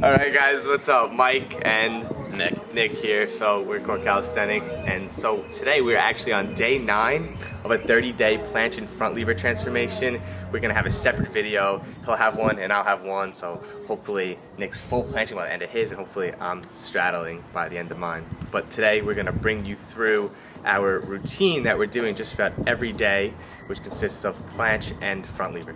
Alright guys, what's up? Mike and Nick here. So we're called Calisthenics, and so today we're actually on day 9 of a 30-day planche and front lever transformation. We're gonna have a separate video. He'll have one and I'll have one, so hopefully Nick's full planching by the end of his, and hopefully I'm straddling by the end of mine. But today we're gonna bring you through our routine that we're doing just about every day, which consists of planche and front lever.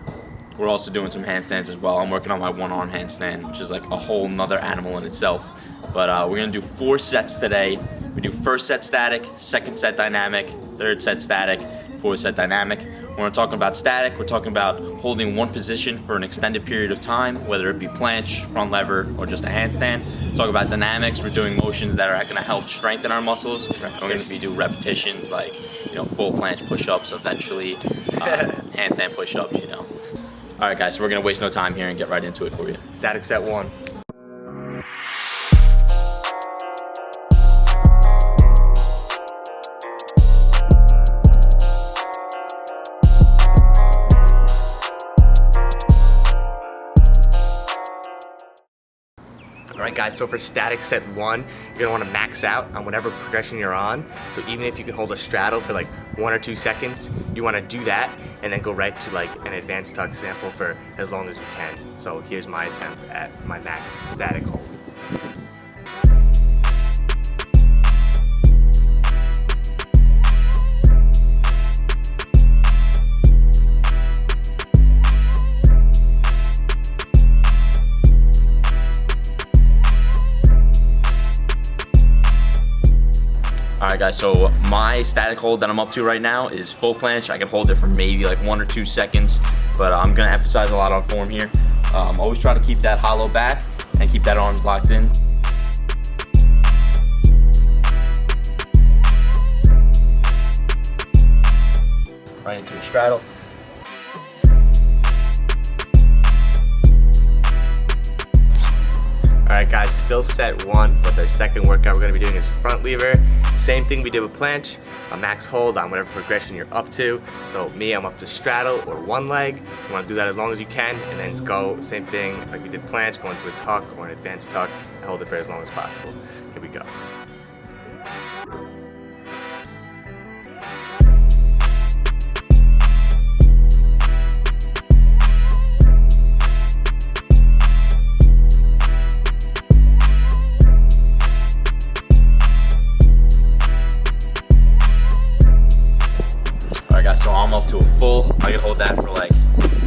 We're also doing some handstands as well. I'm working on my one-arm handstand, which is like a whole nother animal in itself. But we're gonna do 4 sets today. We do first set static, second set dynamic, third set static, fourth set dynamic. When we're talking about static, we're talking about holding one position for an extended period of time, whether it be planche, front lever, or just a handstand. Talk about dynamics, we're doing motions that are gonna help strengthen our muscles. We're gonna be doing repetitions like, full planche push-ups, eventually handstand push-ups, All right, guys, so we're gonna waste no time here and get right into it for you. Static set 1. Alright guys, so for static set 1, you're gonna wanna max out on whatever progression you're on. So even if you can hold a straddle for like 1 or 2 seconds, you wanna do that and then go right to like an advanced tuck sample for as long as you can. So here's my attempt at my max static hold. All right, guys, so my static hold that I'm up to right now is full planche. I can hold it for maybe like 1 or 2 seconds, but I'm gonna emphasize a lot on form here. Always try to keep that hollow back and keep that arms locked in. Right into a straddle. Alright guys, still set 1, but the second workout we're going to be doing is front lever. Same thing we did with planche, a max hold on whatever progression you're up to. So me, I'm up to straddle or one leg. You want to do that as long as you can, and then just go, same thing like we did planche, go into a tuck or an advanced tuck and hold it for as long as possible. Here we go. So I'm up to a full. I can hold that for like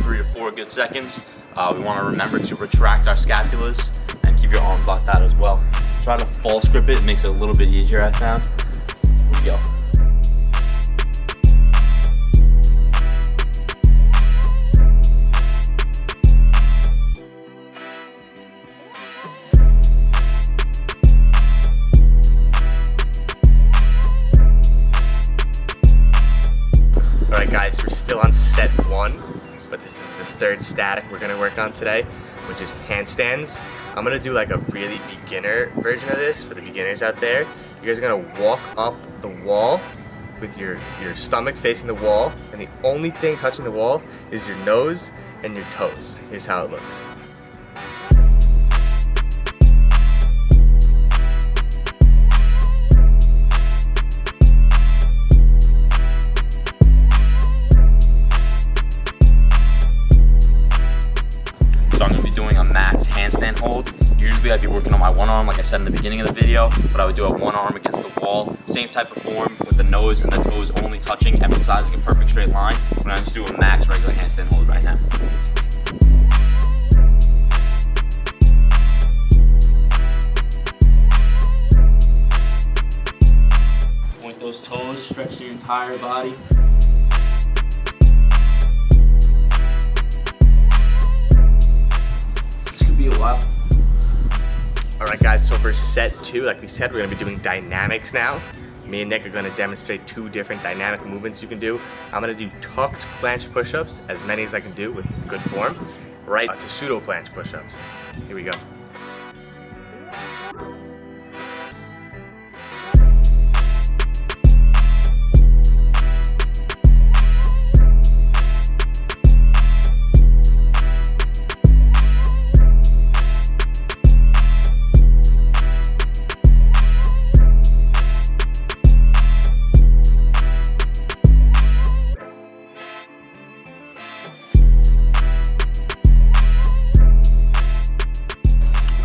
3 to 4 good seconds. We want to remember to retract our scapulas and keep your arms locked out as well. Try to false grip it makes it a little bit easier, I found. Here we go. Alright guys, we're still on set 1, but this is this third static we're going to work on today, which is handstands. I'm going to do like a really beginner version of this for the beginners out there. You guys are going to walk up the wall with your stomach facing the wall, and the only thing touching the wall is your nose and your toes. Here's how it looks. So I'm going to be doing a max handstand hold. Usually I'd be working on my one arm like I said in the beginning of the video, but I would do a one arm against the wall. Same type of form with the nose and the toes only touching, emphasizing a perfect straight line. I'm going to just do a max regular handstand hold right now. Point those toes, stretch the entire body. Be a while. Alright guys, so for set 2, like we said, we're going to be doing dynamics now. Me and Nick are going to demonstrate 2 different dynamic movements you can do. I'm going to do tucked planche push-ups, as many as I can do with good form, right to pseudo planche push-ups. Here we go.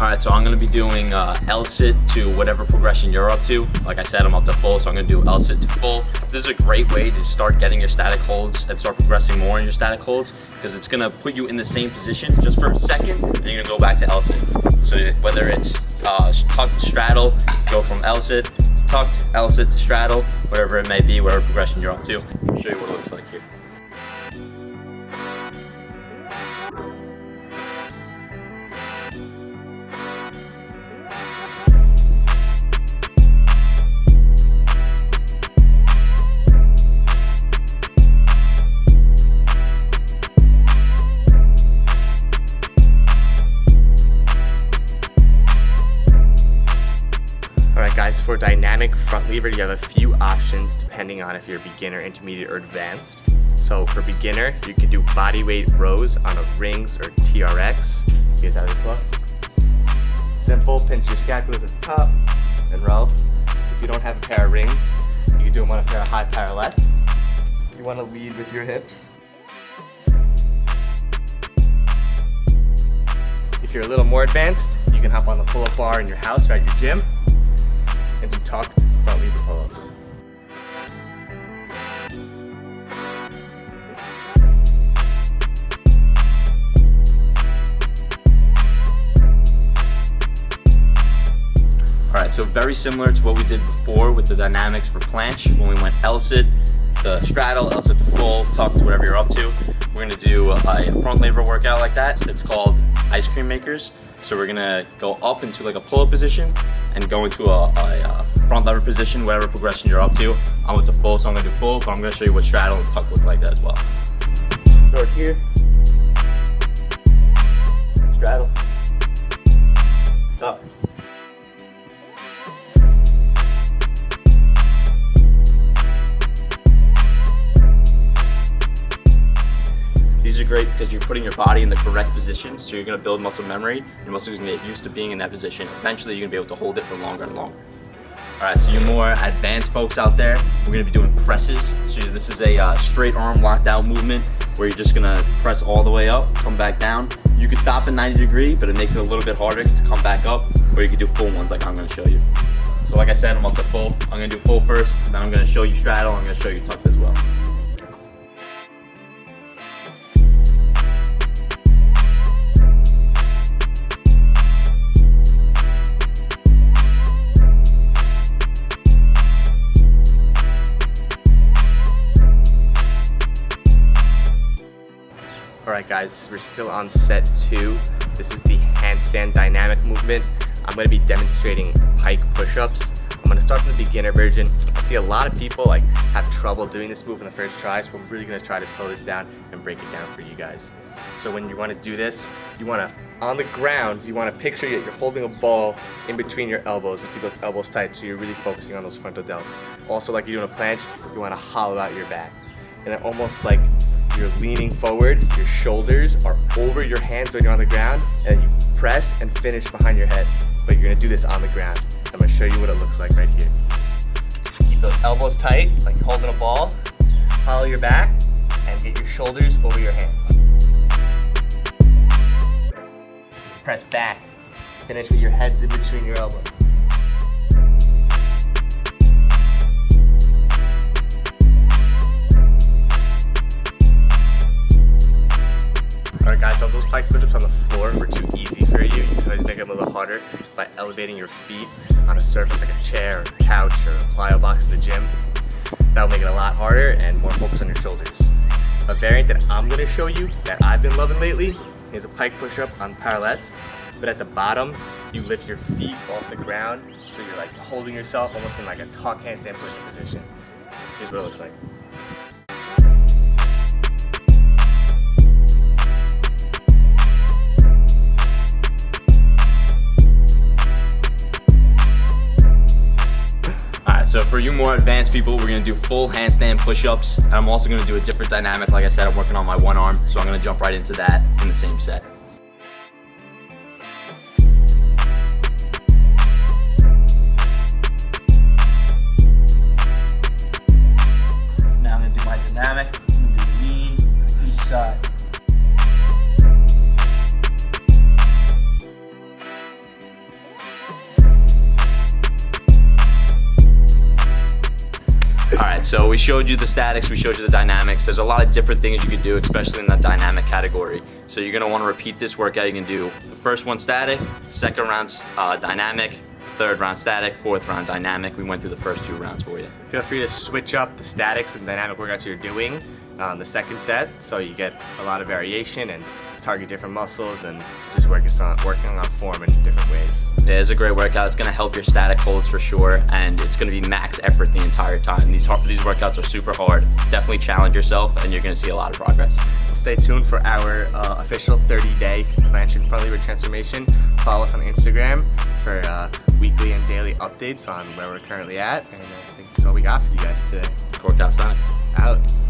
All right, so I'm gonna be doing L sit to whatever progression you're up to. Like I said, I'm up to full, so I'm gonna do L sit to full. This is a great way to start getting your static holds and start progressing more in your static holds, because it's gonna put you in the same position just for a second, and you're gonna go back to L sit. So whether it's tucked straddle, go from L sit to tucked, L sit to straddle, whatever it may be, whatever progression you're up to. I'll show you what it looks like here. Alright guys, for dynamic front lever, you have a few options depending on if you're beginner, intermediate, or advanced. So for beginner, you can do body weight rows on a rings or TRX. You guys have this look? Simple, pinch your scapula to the top and row. If you don't have a pair of rings, you can do them on a pair of high parallettes. You want to lead with your hips. If you're a little more advanced, you can hop on the pull-up bar in your house or at your gym and do tucked front lever pull-ups. Alright, so very similar to what we did before with the dynamics for planche when we went L sit to straddle, L sit to full, tucked, whatever you're up to. We're gonna do a front lever workout like that. It's called ice cream makers. So we're gonna go up into like a pull-up position and go into a front lever position, whatever progression you're up to. I'm up to full, so I'm gonna do full, but I'm gonna show you what straddle and tuck look like as well. Start here. Straddle. Tuck. These are great because you're putting your body in the correct position, so you're gonna build muscle memory. Your muscles are gonna get used to being in that position. Eventually, you're gonna be able to hold it for longer and longer. All right, so you more advanced folks out there, we're gonna be doing presses. So this is a straight arm locked out movement where you're just gonna press all the way up, come back down. You can stop at 90 degree, but it makes it a little bit harder to come back up, or you can do full ones like I'm gonna show you. So like I said, I'm up to full. I'm gonna do full first, then I'm gonna show you straddle, I'm gonna show you tuck as well. Alright guys, we're still on set 2. This is the handstand dynamic movement. I'm going to be demonstrating pike push-ups. I'm going to start from the beginner version. I see a lot of people have trouble doing this move in the first try, so I'm really going to try to slow this down and break it down for you guys. So when you want to do this, you want to, on the ground, you want to picture you're holding a ball in between your elbows and keep those elbows tight, so you're really focusing on those frontal delts. Also, like you're doing a planche, you want to hollow out your back. And then almost like you're leaning forward, your shoulders are over your hands when you're on the ground, and then you press and finish behind your head. But you're gonna do this on the ground. I'm gonna show you what it looks like right here. Keep those elbows tight, like you're holding a ball. Hollow your back, and get your shoulders over your hands. Press back. Finish with your heads in between your elbows. Alright guys, so if those pike push-ups on the floor were too easy for you, you can always make them a little harder by elevating your feet on a surface like a chair or a couch or a plyo box in the gym. That'll make it a lot harder and more focus on your shoulders. A variant that I'm going to show you that I've been loving lately is a pike push-up on parallettes, but at the bottom you lift your feet off the ground, so you're like holding yourself almost in like a tuck handstand push-up position. Here's what it looks like. So for you more advanced people, we're gonna do full handstand push-ups, and I'm also gonna do a different dynamic. Like I said, I'm working on my one arm, so I'm gonna jump right into that in the same set. Now I'm gonna do my dynamic. I'm gonna do lean to each side. so we showed you the statics, we showed you the dynamics. There's a lot of different things you could do, especially in the dynamic category. So you're gonna wanna repeat this workout. You can do the first one static, second round dynamic, third round static, fourth round dynamic. We went through the first 2 rounds for you. Feel free to switch up the statics and dynamic workouts you're doing on the second set, so you get a lot of variation and target different muscles and just working on form in different ways. Yeah, it's a great workout. It's gonna help your static holds for sure, and it's gonna be max effort the entire time. These workouts are super hard. Definitely challenge yourself, and you're gonna see a lot of progress. Stay tuned for our official 30-day planche and front lever transformation. Follow us on Instagram for weekly and daily updates on where we're currently at, and I think that's all we got for you guys today. Core Calisthenics. Out.